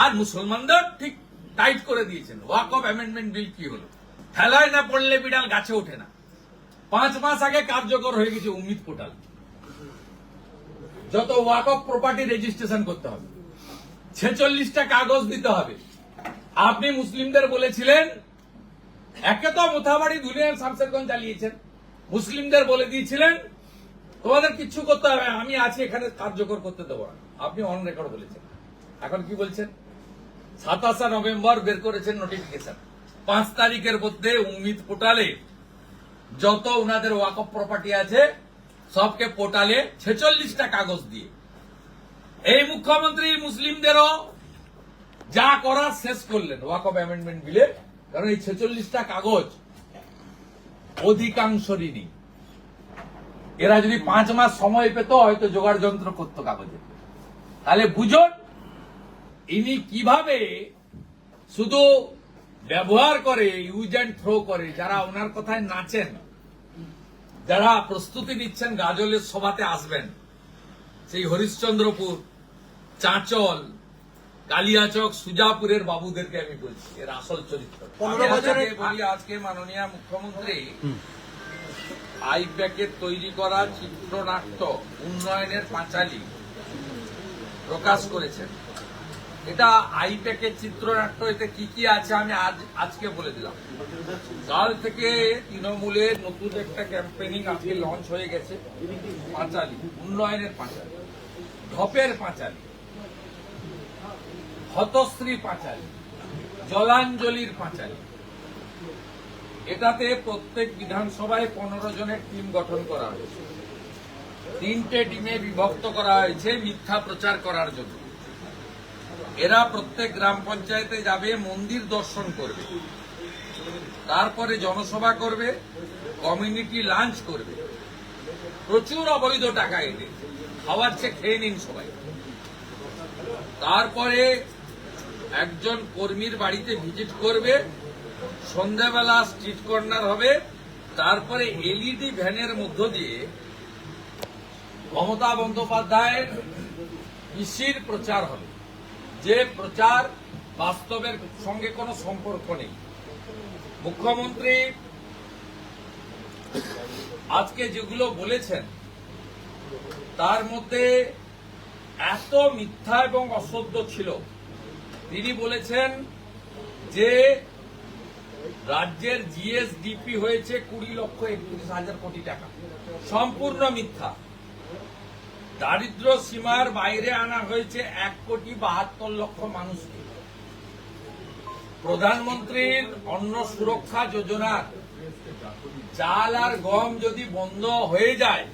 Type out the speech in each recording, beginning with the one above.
আর মুসলমানদের ঠিক টাইট করে দিয়েছেন। ওয়াকফ অ্যামেন্ডমেন্ট বিল কি হলো? ঠেলায় না পড়লে বিড়াল গাছে ওঠে না। 5 মাস আগে কার্যকর হয়ে গেছে উম্মিদ পোর্টাল। যত ওয়াকফ প্রপার্টি রেজিস্ট্রেশন করতে হবে, 46টা কাগজ দিতে হবে। আপনি মুসলিমদের বলেছিলেন, একে তো মোথাবাড়ি দুনিয়ার শামসেরগঞ্জ চালিয়েছেন, মুসলিমদের বলে দিয়েছিলেন তোমাদের কিচ্ছু করতে হবে, আমি আছি এখানে, কার্যকর করতে দেবো না। আপনি অন রেকর্ড বলেছেন। এখন কি বলছেন? 27 নভেম্বর বের করেছেন নোটিফিকেশন, 5 তারিখের মধ্যে উম্মিদ পোর্টালে যত উনাদের ওয়াকফ প্রপার্টি আছে সবকে পোর্টালে 46টা কাগজ দিয়ে। এই মুখ্যমন্ত্রী মুসলিমদেরও যা করার শেষ করলেন ওয়াকফ অ্যামেন্ডমেন্ট বিলে। কারণ এই 46টা কাগজ অধিকাংশরই নেই। এরা যদি 5 মাস সময় পেত হয়তো জোগাড় যন্ত্র করতো কাগজে। তাহলে বুঝুন ইনি কিভাবে শুধু ব্যবহার করে, ইউজ অ্যান্ড থ্রো করে। যারা ওনার কথায় নাচেন, যারা প্রস্তুতি নিচ্ছেন গাজলের সভাতে আসবেন, সেই হরিশ্চন্দ্রপুর, চাঁচল, কালিয়াচক, সুজাপুরের বাবুদেরকে আমি বলছি এর আসল চরিত্র। 15 বছরে বলি আজকে মাননীয় মুখ্যমন্ত্রী আইপ্যাকের তৈরি করা চিত্রনাট্য উন্নয়নের পাঁচালী প্রকাশ করেছেন। এটা আইপ্যাকের চিত্রনাট্য, এতে কি কি আছে আমি আজকে বলে দিলাম। কাল থেকে তৃণমূলের নতুন একটা ক্যাম্পেইনিং আজকে লঞ্চ হয়ে গেছে। পাঁচালী, উন্নয়নের পাঁচালী, ঢপের পাঁচালী, হতশ্রী পাঁচালী, জলাঞ্জলির পাঁচালী। এটাতে প্রত্যেক বিধানসভায় 15 জনের টিম গঠন করা হয়েছে। 3টে টিমে বিভক্ত করা হয়েছে মিথ্যা প্রচার করার জন্য। এরা প্রত্যেক গ্রাম পঞ্চায়েতে যাবে, মন্দির দর্শন করবে, তারপরে জনসভা করবে, কমিউনিটি লাঞ্চ করবে, প্রচুর অবৈধ টাকা এনে খাওয়াচ্ছে, খেয়ে নিন সবাই। তারপরে একজন কর্মীর বাড়িতে ভিজিট করবে, সন্ধ্যাবেলা স্ট্রিট কর্নার হবে, তারপরে এলইডি ভ্যানের মধ্য দিয়ে মমতা বন্দ্যোপাধ্যায়ের পিসির প্রচার হবে, যে প্রচার বাস্তবের সঙ্গে কোনো সম্পর্ক নেই। মুখ্যমন্ত্রী আজকে যেগুলো বলেছেন তার মধ্যে এত মিথ্যা এবং অসত্য ছিল। তিনি বলেছেন যে রাজ্যের জিএসডিপি হয়েছে 20,31,000 কোটি টাকা, সম্পূর্ণ মিথ্যা। দারিদ্র সীমার বাইরে আনা হয়েছে 1,72,00,000 মানুষকে। প্রধানমন্ত্রীর অন্ন সুরক্ষা যোজনার চাল আর গম যদি বন্ধ হয়ে যায়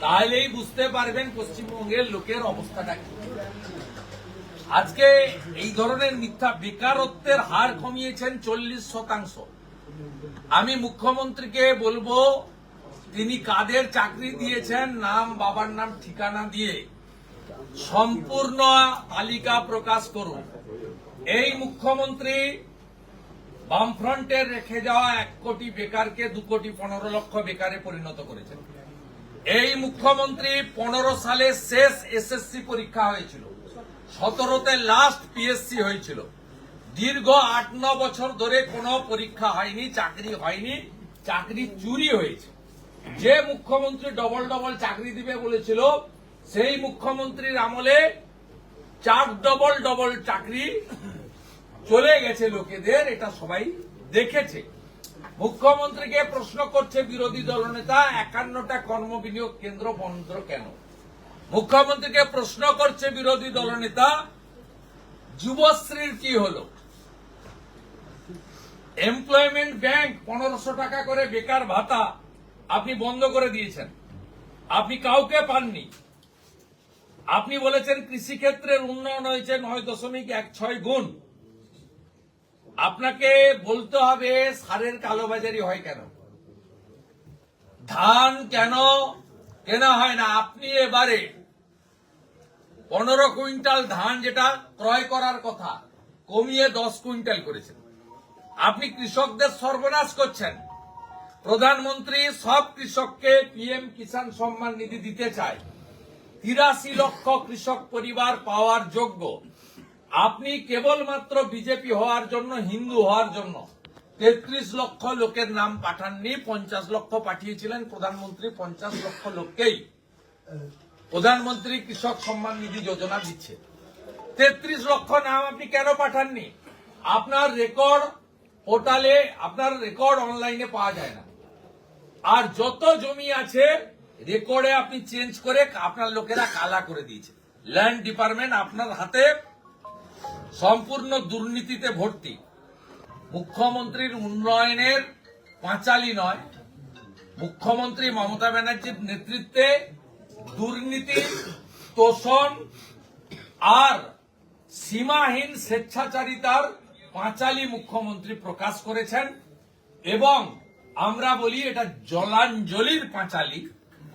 তাহলেই বুঝতে পারবেন পশ্চিমবঙ্গের লোকের অবস্থাটা কি। আজকে এই ধরনের মিথ্যা। বেকারত্বের হার কমিয়েছেন 40%। আমি মুখ্যমন্ত্রীকে বলবো তিনি কাদের চাকরি দিয়েছেন, নাম, বাবার নাম, ঠিকানা দিয়ে সম্পূর্ণ তালিকা প্রকাশ করুন। এই মুখ্যমন্ত্রী বামফ্রন্টের রেখে যাওয়া 1 কোটি বেকারকে 2,15,00,000 বেকারে পরিণত করেছেন। এই মুখ্যমন্ত্রী 15 সালে শেষ এসএসসি পরীক্ষা হয়েছিল, 17তে লাস্ট পিএসসি হয়েছিল। দীর্ঘ 8-9 বছর ধরে কোনো পরীক্ষা হয়নি, চাকরি হয়নি, চাকরি চুরি হয়েছে। যে মুখ্যমন্ত্রী ডবল চাকরি দিবে বলেছিল সেই মুখ্যমন্ত্রীর আমলে 4 ডবল চাকরি চলে গেছে লোকেদের, এটা সবাই দেখেছে। মুখ্যমন্ত্রীকে প্রশ্ন করছে বিরোধী দলনেতা 51টা কর্মবিনিয়োগ কেন্দ্র বন্ধ কেন? মুখ্যমন্ত্রীকে প্রশ্ন করছে বিরোধী দলনেতা যুবশ্রীর কি হলো? এমপ্লয়মেন্ট ব্যাংক 1500 টাকা করে বেকার ভাতা আপনি বন্ধ করে দিয়েছেন, আপনি কাউকে পাননি। আপনি বলেছেন কৃষিক্ষেত্রের উন্নয়ন হয়েছে 9.16 গুণ। আপনাকে বলতে হবে সারের কালোবাজারি হয় কেন, ধান কেন কেনা হয় না। আপনি এবারে 15 কুইন্টাল ধান যেটা ক্রয় করার কথা কমিয়ে 10 কুইন্টাল করেছেন। আপনি কৃষকদের সর্বনাশ করছেন। প্রধানমন্ত্রী সব কৃষককে পিএম কিষাণ সম্মান নিধি দিতে চায়। 83 লক্ষ কৃষক পরিবার পাওয়ার যোগ্য। আপনি কেবলমাত্র বিজেপি হওয়ার জন্য, হিন্দু হওয়ার জন্য 33 লক্ষ লোকের নাম পাঠাননি, 50 লক্ষ পাঠিয়েছিলেন। প্রধানমন্ত্রী 50 লক্ষ লোককেই প্রধানমন্ত্রী কৃষক সম্মান নিধি যোজনা দিচ্ছে। 33 লক্ষ নাম আপনি কেন পাঠাননি? আপনার রেকর্ড পোর্টালে, আপনার রেকর্ড অনলাইনে পাওয়া যায় না। আর যত জমি আছে রেকর্ডে আপনি চেঞ্জ করে আপনার লোকেরা কালা করে দিয়েছে। ল্যান্ড ডিপার্টমেন্ট আপনার হাতে সম্পূর্ণ দুর্নীতিতে ভর্তি। মুখ্যমন্ত্রীর উন্নয়নের পাঁচালী নয়, মুখ্যমন্ত্রী মমতা ব্যানার্জির নেতৃত্বে দুর্নীতি, তোষণ আর সীমাহীন স্বেচ্ছাচারিতার পাঁচালী মুখ্যমন্ত্রী প্রকাশ করেছেন। এবং আমরা বলি এটা জলাঞ্জলির পাঁচালী।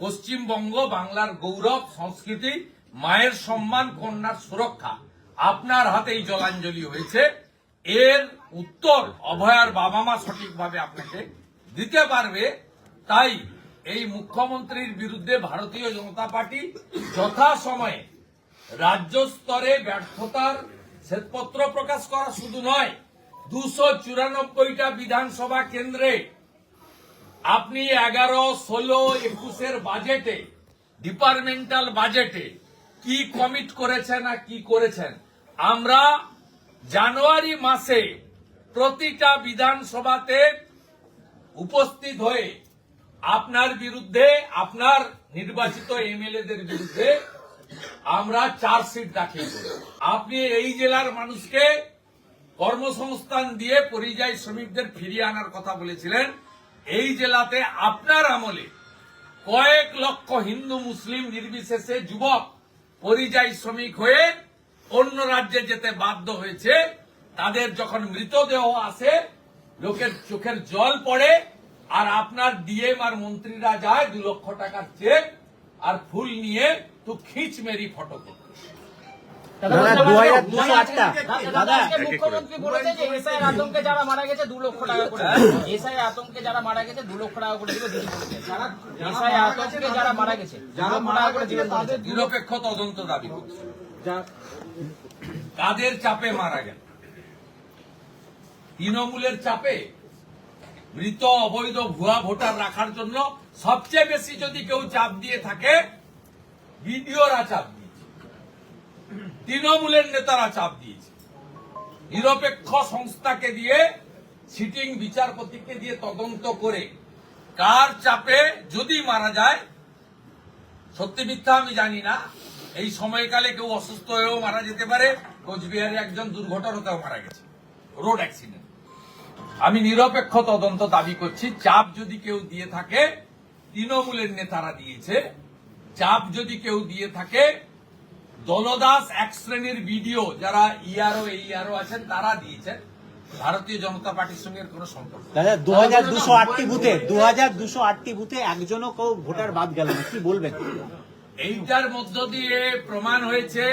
পশ্চিমবঙ্গ বাংলার গৌরব, সংস্কৃতি, মায়ের সম্মান, কন্যার সুরক্ষা আপনার হাতেই জলাঞ্জলি হয়েছে। এর উত্তর অভয়ার বাবা মা সঠিকভাবে আপনাকে দিতে পারবে। তাই এই মুখ্যমন্ত্রীর বিরুদ্ধে ভারতীয় জনতা পার্টি যথাসময়ে রাজ্য স্তরে ব্যর্থতার শ্বেতপত্র প্রকাশ করা শুধু নয়, 294টা বিধানসভা কেন্দ্রে আপনি 11, 16, 21 বাজেটে, ডিপার্টমেন্টাল বাজেটে কি কমিট করেছেন আর কি করেছেন। আমরা জানুয়ারি মাসে প্রতিটা বিধানসভাতে উপস্থিত হয়ে আপনার বিরুদ্ধে, আপনার নির্বাচিত এমএলএদের বিরুদ্ধে আমরা চার্জশিট দাখিল করি। আপনি এই জেলার মানুষকে কর্মসংস্থান দিয়ে পরিযায়ী শ্রমিকদের ফিরিয়ে আনার কথা বলেছিলেন। এই জেলাতে আপনার আমলে কয়েক লক্ষ হিন্দু মুসলিম নির্বিশেষে যুবক পরিযায়ী শ্রমিক হয়ে অন্য রাজ্যে যেতে বাধ্য হয়েছে। তাদের যখন মৃতদেহ আসে লোকের চোখের জল পড়ে, আর আপনার ডিএম আর মন্ত্রীরা যায় 2 লক্ষ টাকার চেক আর ফুল নিয়ে তো খিচ মেরি ফটো করতে। মুখ্যমন্ত্রী বলেছে যে এসআই আতঙ্কে যারা মারা গেছে 2 লক্ষ টাকা করে, এসআই আতঙ্কে যারা মারা গেছে 2 লক্ষ টাকা করে দিবে। এসআই আতঙ্কে যারা মারা গেছে যারা মারা করে দিবে তাদের নিরপেক্ষ তদন্ত দাবি করছে। কাদের চাপে মারা গেল? তৃণমূলের চাপে? মৃত অবৈধ ভুয়া ভোটার রাখার জন্য সবচেয়ে বেশি যদি কেউ চাপ দিয়ে থাকে বিডিওরা চাপ দিয়েছে, তৃণমূলের নেতারা চাপ দিয়েছে। নিরপেক্ষ সংস্থাকে দিয়ে, সিটিং বিচারপতিকে দিয়ে তদন্ত করে কার চাপে যদি মারা যায়, সত্যি মিথ্যা আমি জানি না। এই সময়কালে কেউ অসুস্থ হয়েও মারা যেতে পারে। কোচবিহারে একজন দুর্ঘটনাতেও মারা গেছে, রোড অ্যাক্সিডেন্ট। আমি নিরপেক্ষ তদন্ত দাবি করছি। চাপ যদি কেউ দিয়ে থাকে তৃণমূলের নেতারা দিয়েছে, চাপ যদি কেউ দিয়ে থাকে দলদাস এক শ্রেণীর ভিডিও যারা ইআরও আছেন তারা দিয়েছেন। ভারতীয় জনতা পার্টির সঙ্গে কোনো সম্পর্ক নেই। দাদা 2208টি বুথে একজনও কেউ ভোটার বাদ গেল না, কি বলবেন? এইটার মধ্য দিয়ে প্রমাণ হয়েছে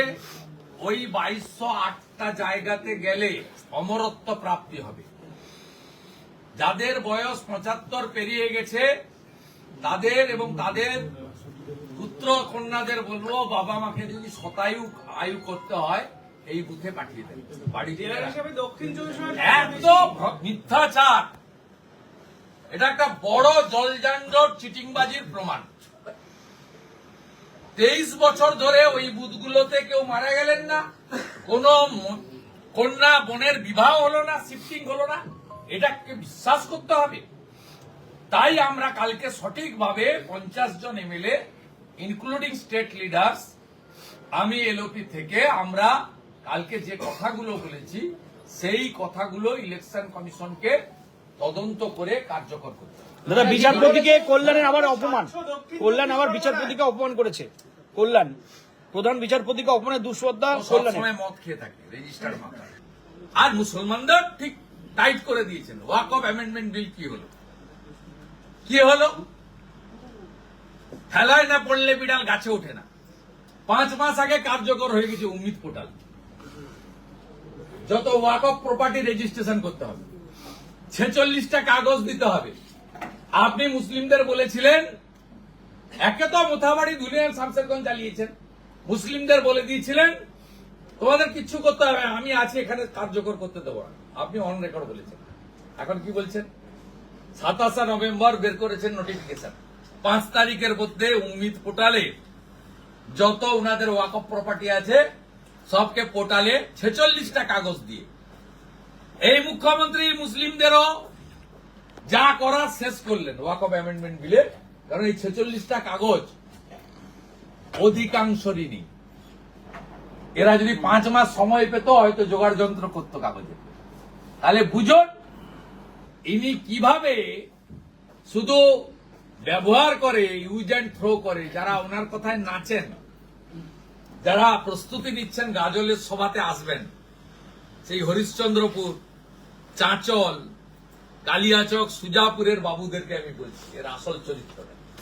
ওই 2208টা জায়গাতে গেলে অমরত্ব প্রাপ্তি হবে। যাদের বয়স 75 পেরিয়ে গেছে তাদের এবং তাদের পুত্র কন্যাদের বলবো, বাবা মাকে যদি শতায়ু আয়ু করতে হয় এই বুথে পাঠিয়ে দেন। বাড়িতে একদম মিথ্যাচার, এটা একটা বড় জলযানজট চিটিংবাজির প্রমাণ। 23 বছর ধরে ওই বুথগুলোতে কেউ মারা গেলেন না, কোন কন্যা বোনের বিবাহ হলো না, শিফটিং হলো না। এটাকে বিশ্বাস করতে হবে। তাই আমরা কালকে সঠিকভাবে 50 জন এমএলএ ইনক্লুডিং স্টেট লিডার্স, আমি এলওপি থেকে আমরা কালকে যে কথাগুলো বলেছি সেই কথাগুলো ইলেকশন কমিশনকে তদন্ত করে কার্যকর করতে হবে। দাদা বিচারপতিকে কল্যাণের আবার অপমান, কল্যাণ আবার বিচারপতিকে অপমান করেছে। কল্যাণ প্রধান বিচারপতিকে অপমানের দুঃশ্রদ্ধা সবসময় মদ খেয়ে থাকে রেজিস্টার্ড মামলা। আর মুসলমানদের ঠিক টাইট করে দিয়েছেন। ওয়াকফ অ্যামেন্ডমেন্ট বিল কি হলো? কি হলো? খেলায় না পড়লে বিড়াল গাছে ওঠে না। 5 মাস আগে কার্যকর হয়ে গেছে উম্মিদ পোর্টাল। যত ওয়াকফ প্রপার্টি রেজিস্ট্রেশন করতে হবে, 46টা কাগজ দিতে হবে। আপনি মুসলিমদের বলেছিলেন, একে তো মোথাবাড়ি ধুলিয়ান শামসেরগঞ্জ চালিয়েছেন, মুসলিমদের বলে দিয়েছিলেন তোমাদের কিচ্ছু করতে হবে না, আমি আছি এখানে, কার্যকর করতে দেবো না। আপনি অন রেকর্ড বলেছেন, এখন কি বলছেন? 27 নভেম্বর বের করেছেন নোটিফিকেশন, 5 তারিখের মধ্যে উম্মিদ পোর্টালে যত উনাদের ওয়াকফ প্রপার্টি আছে সবকে পোর্টালে 46টা কাগজ দিয়ে, এই মুখ্যমন্ত্রী মুসলিমদেরও যা করার শেষ করলেন ওয়াকফ অ্যামেন্ডমেন্ট বিলে। কারণ এই 46টা কাগজ অধিকাংশরই নেই। এরা যদি 5 মাস সময় পেত হয়তো জোগাড় যন্ত্র করতো কাগজে। তাহলে বুঝুন ইনি কিভাবে শুধু ব্যবহার করে, ইউজ অ্যান্ড থ্রো করে, যারা ওনার কথায় নাচেন, যারা প্রস্তুতি নিচ্ছেন গাজলের সভাতে আসবেন, সেই হরিশ্চন্দ্রপুর, চাঁচল, কালিয়াচক, সুজাপুরের বাবুদেরকে আমি বলছি এর আসল চরিত্রটা।